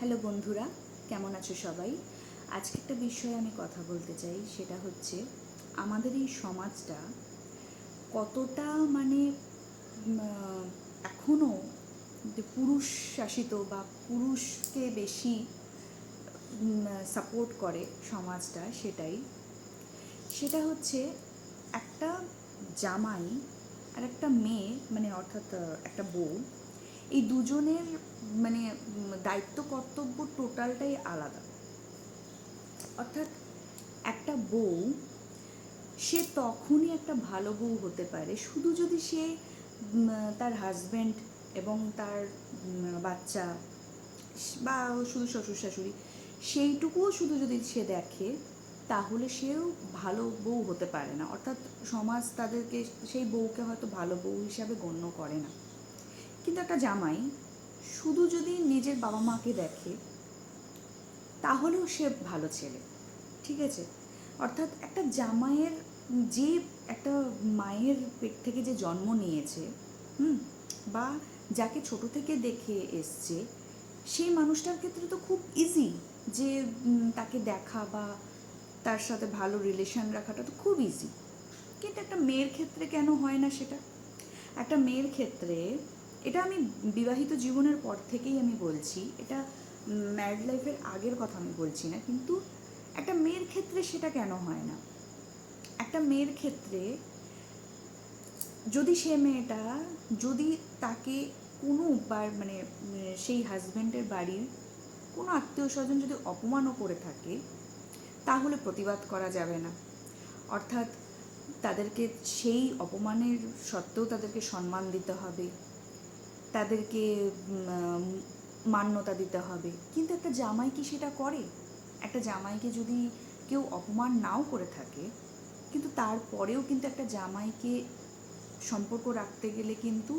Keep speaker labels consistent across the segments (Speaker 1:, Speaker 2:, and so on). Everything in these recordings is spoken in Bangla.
Speaker 1: হ্যালো বন্ধুরা, কেমন আছো সবাই? আজকে একটা বিষয়ে আমি কথা বলতে চাই, সেটা হচ্ছে আমাদের এই সমাজটা কতটা মানে এখনও যে পুরুষ শাসিত বা পুরুষকে বেশি সাপোর্ট করে সমাজটা, সেটা হচ্ছে একটা জামাই আর একটা মেয়ে, মানে অর্থাৎ একটা বউ, এই দুজনের মানে দায়িত্ব কর্তব্য টোটালটাই আলাদা। অর্থাৎ একটা বউ, সে তখনই একটা ভালো বউ হতে পারে শুধু যদি সে তার হাজব্যান্ড এবং তার বাচ্চা বা শুধু শ্বশুর শাশুড়ি সেইটুকুও শুধু যদি সে দেখে, তাহলে সেও ভালো বউ হতে পারে না। অর্থাৎ সমাজ তাদেরকে, সেই বউকে হয়তো ভালো বউ হিসাবে গণ্য করে না। কিন্তু একটা জামাই শুধু যদি নিজের বাবা মাকে দেখে, তাহলেও সে ভালো ছেলে, ঠিক আছে? অর্থাৎ একটা জামাইয়ের, যে একটা মায়ের পেট থেকে যে জন্ম নিয়েছে, বা যাকে ছোট থেকে দেখে এসছে, সেই মানুষটার ক্ষেত্রে তো খুব ইজি যে তাকে দেখা বা তার সাথে ভালো রিলেশন রাখাটা তো খুব ইজি। কিন্তু একটা মেয়ের ক্ষেত্রে কেন হয় না সেটা? একটা মেয়ের ক্ষেত্রে, এটা আমি বিবাহিত জীবনের পর থেকেই আমি বলছি, এটা ম্যারিড লাইফের আগের কথা আমি বলছি না, কিন্তু একটা মেয়ের ক্ষেত্রে সেটা কেন হয় না? একটা মেয়ের ক্ষেত্রে যদি সে মেয়েটা, যদি তাকে কোনো মানে সেই হাজব্যান্ডের বাড়ির কোনো আত্মীয় স্বজন যদি অপমানও করে থাকে, তাহলে প্রতিবাদ করা যাবে না। অর্থাৎ তাদেরকে সেই অপমানের সত্ত্বেও তাদেরকে সম্মান দিতে হবে, তাদেরকে মান্যতা দিতে হবে। কিন্তু একটা জামাই কি সেটা করে? একটা জামাইকে যদি কেউ অপমান নাও করে থাকে, কিন্তু তারপরেও কিন্তু একটা জামাইকে সম্পর্ক রাখতে গেলে কিন্তু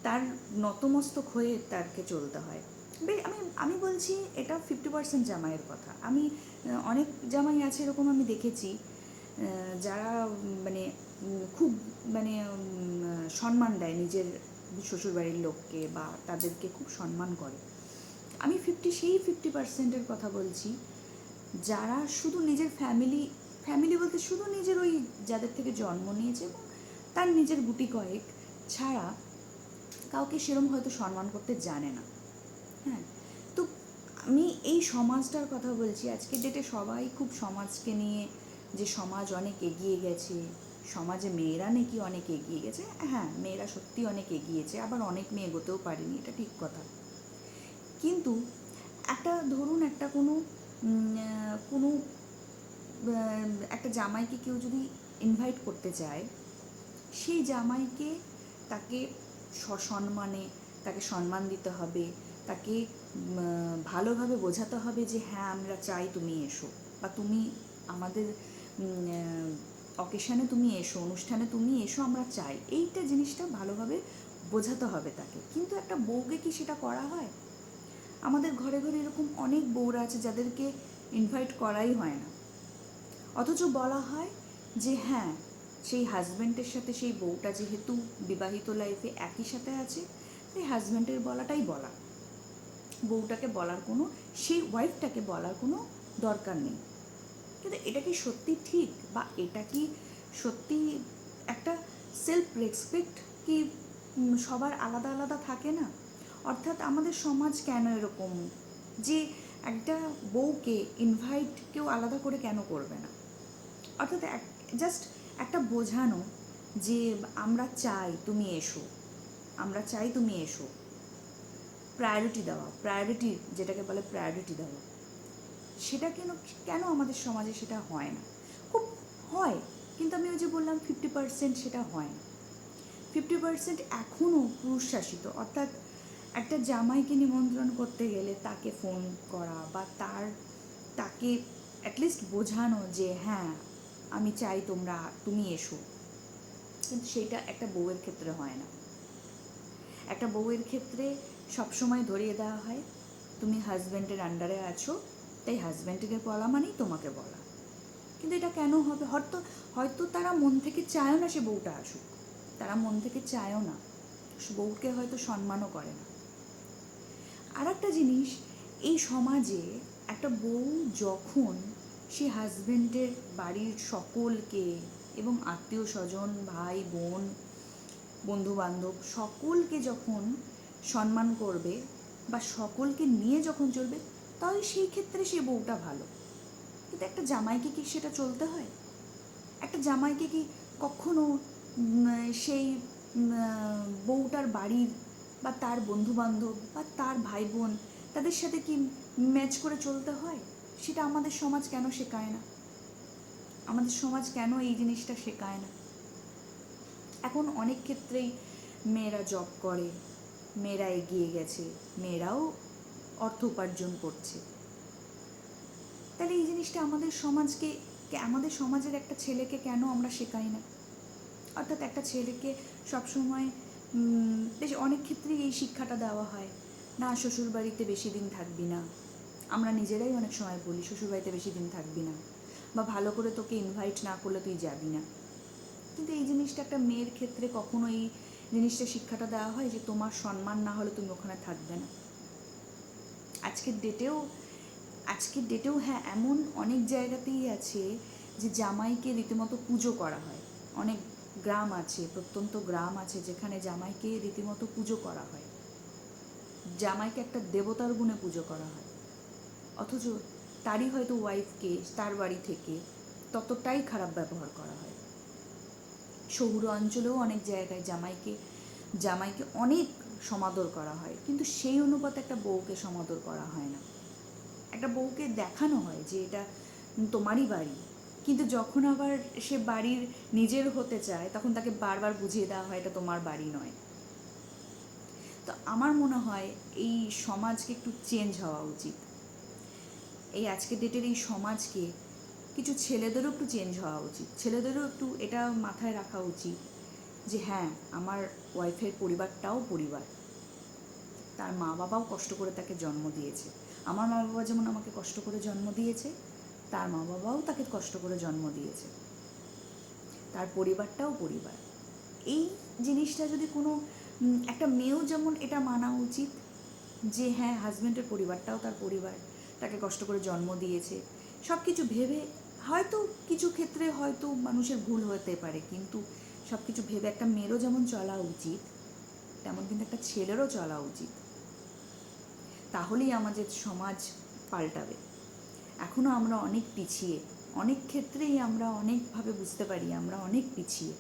Speaker 1: তার নতমস্তক হয়ে তাকে চলতে হয়। আমি আমি বলছি এটা 50% জামাইয়ের কথা। আমি অনেক জামাই আছে এরকম আমি দেখেছি, যারা মানে খুব মানে সম্মান দেয় নিজের শ্বশুরবাড়ির লোককে, বা তাদেরকে খুব সম্মান করে। আমি 50% কথা বলছি, যারা শুধু নিজের ফ্যামিলি বলতে শুধু নিজের ওই যাদের থেকে জন্ম নিয়েছে এবং তার নিজের গুটি কয়েক ছাড়া কাউকে সেরম হয়তো সম্মান করতে জানে না। হ্যাঁ, তো আমি এই সমাজটার কথা বলছি। আজকের ডেটে সবাই খুব সমাজকে নিয়ে, যে সমাজ অনেক এগিয়ে গেছে, সমাজে মেয়েরা নাকি অনেক এগিয়ে গেছে। হ্যাঁ, মেয়েরা সত্যি অনেক এগিয়েছে, আবার অনেক মেয়ে এগোতেও পারেনি, এটা ঠিক কথা। কিন্তু একটা ধরুন, একটা কোনো একটা জামাইকে কেউ যদি ইনভাইট করতে চায়, সেই জামাইকে তাকে সসম্মানে তাকে সম্মান দিতে হবে, তাকে ভালোভাবে বোঝাতে হবে যে হ্যাঁ, আমরা চাই তুমি এসো, বা তুমি আমাদের অকেশানে তুমি এসো, অনুষ্ঠানে তুমি এসো, আমরা চাই। এইটা জিনিসটা ভালোভাবে বোঝাতে হবে তাকে। কিন্তু একটা বউকে কি সেটা করা হয়? আমাদের ঘরে ঘরে এরকম অনেক বউরা আছে যাদেরকে ইনভাইট করাই হয় না, অথচ বলা হয় যে হ্যাঁ, সেই হাজব্যান্ডের সাথে সেই বউটা যেহেতু বিবাহিত লাইফে একই সাথে আছে, সেই হাজব্যান্ডের বলাটাই বলা, বউটাকে বলার কোনো, সেই ওয়াইফটাকে বলার কোনো দরকার নেই। কিন্তু এটা কি সত্যি ঠিক? বা এটা কি সত্যি একটা সেলফ রেসপেক্ট কি সবার আলাদা আলাদা থাকে না? অর্থাৎ আমাদের সমাজ কেন এরকম, যে একটা বউকে ইনভাইট কেউ আলাদা করে কেন করবে না? অর্থাৎ জাস্ট একটা বোঝানো যে আমরা চাই তুমি এসো, আমরা চাই তুমি এসো, প্রায়োরিটি দেওয়া, প্রায়োরিটি যেটাকে বলে প্রায়োরিটি দেওয়া, সেটা কেন কেন আমাদের সমাজে সেটা হয় না? খুব হয়, কিন্তু আমি ওই যে বললাম 50% সেটা হয় না। 50% এখনও পুরুষ শাসিত। অর্থাৎ একটা জামাইকে নিমন্ত্রণ করতে গেলে তাকে ফোন করা, বা তাকে অ্যাটলিস্ট বোঝানো যে হ্যাঁ, আমি চাই তুমি এসো, কিন্তু সেটা একটা বউয়ের ক্ষেত্রে হয় না। একটা বউয়ের ক্ষেত্রে সবসময় ধরিয়ে দেওয়া হয় তুমি হাজব্যান্ডের আন্ডারে আছো, তাই হাজব্যান্ডকে বলা মানেই তোমাকে বলা। কিন্তু এটা কেন হবে? হয়তো তারা মন থেকে চায়ও না সে বউটা আসুক, তারা মন থেকে চায়ও না, বউকে হয়তো সম্মানও করে না। আর একটা জিনিস, এই সমাজে একটা বউ যখন সে হাজবেন্ডের বাড়ির সকলকে এবং আত্মীয় স্বজন, ভাই বোন, বন্ধুবান্ধব সকলকে যখন সম্মান করবে বা সকলকে নিয়ে যখন চলবে, তাই সেই ক্ষেত্রে সে বউটা ভালো। কিন্তু একটা জামাইকে কি সেটা চলতে হয়? একটা জামাইকে কি কখনো সেই বউটার বাড়ির বা তার বন্ধুবান্ধব বা তার ভাই বোন তাদের সাথে কি ম্যাচ করে চলতে হয়? সেটা আমাদের সমাজ কেন শেখায় না? আমাদের সমাজ কেন এই জিনিসটা শেখায় না? এখন অনেক ক্ষেত্রেই মেয়েরা জব করে, মেয়েরা এগিয়ে গেছে, মেয়েরাও অর্থ উপার্জন করছে। তাহলে এই জিনিসটা আমাদের সমাজের একটা ছেলেকে কেন আমরা শেখাই না? অর্থাৎ একটা ছেলেকে সবসময় বেশ অনেক ক্ষেত্রেই এই শিক্ষাটা দেওয়া হয়, না শ্বশুরবাড়িতে বেশি দিন থাকবি না। আমরা নিজেরাই অনেক সময় বলি শ্বশুরবাড়িতে বেশি দিন থাকবি না, বা ভালো করে তোকে ইনভাইট না করলে তুই যাবি না। কিন্তু এই জিনিসটা একটা মেয়ের ক্ষেত্রে কখনো এই জিনিসটা শিক্ষাটা দেওয়া হয় যে তোমার সম্মান না হলে তুমি ওখানে থাকবে না। আজকের ডেটেও হ্যাঁ, এমন অনেক জায়গাতেই আছে যে জামাইকে রীতিমতো পুজো করা হয়। অনেক গ্রাম আছে, প্রত্যন্ত গ্রাম আছে যেখানে জামাইকে রীতিমতো পুজো করা হয়, জামাইকে একটা দেবতার গুণে পুজো করা হয়। অথচ তারই হয়তো ওয়াইফকে তার বাড়ি থেকে ততটাই খারাপ ব্যবহার করা হয়। শহুর অঞ্চলেও অনেক জায়গায় জামাইকে অনেক সমাদর করা হয়, কিন্তু সেই অনুপাতে একটা বউকে সমাদর করা হয় না। একটা বউকে দেখানো হয় যে এটা তোমারই বাড়ি, কিন্তু যখন আবার সে বাড়ির নিজের হতে চায় তখন তাকে বারবার বুঝিয়ে দেওয়া হয় এটা তোমার বাড়ি নয়। তো আমার মনে হয় এই সমাজকে একটু চেঞ্জ হওয়া উচিত। এই আজকের ডেটের এই সমাজকে কিছু ছেলেদেরও একটু চেঞ্জ হওয়া উচিত। ছেলেদেরও একটু এটা মাথায় রাখা উচিত যে হ্যাঁ, আমার ওয়াইফের পরিবারটাও পরিবার, তার মা বাবাও কষ্ট করে তাকে জন্ম দিয়েছে। আমার মা বাবা যেমন আমাকে কষ্ট করে জন্ম দিয়েছে, তার মা বাবাও তাকে কষ্ট করে জন্ম দিয়েছে, তার পরিবারটাও পরিবার। এই জিনিসটা যদি কোনো একটা মেয়েও যেমন এটা মানা উচিত যে হ্যাঁ, হাজব্যান্ডের পরিবারটাও তার পরিবার, তাকে কষ্ট করে জন্ম দিয়েছে, সব কিছু ভেবে, হয়তো কিছু ক্ষেত্রে হয়তো মানুষের ভুল হতে পারে, কিন্তু সব কিছু ভেবে একটা মেয়েরও যেমন চলা উচিত তেমন কিন্তু একটা ছেলেরও চলা উচিত। তাহলেই আমাদের সমাজ পাল্টাবে। এখনও আমরা অনেক পিছিয়ে, অনেক ক্ষেত্রেই আমরা অনেকভাবে বুঝতে পারি আমরা অনেক পিছিয়ে।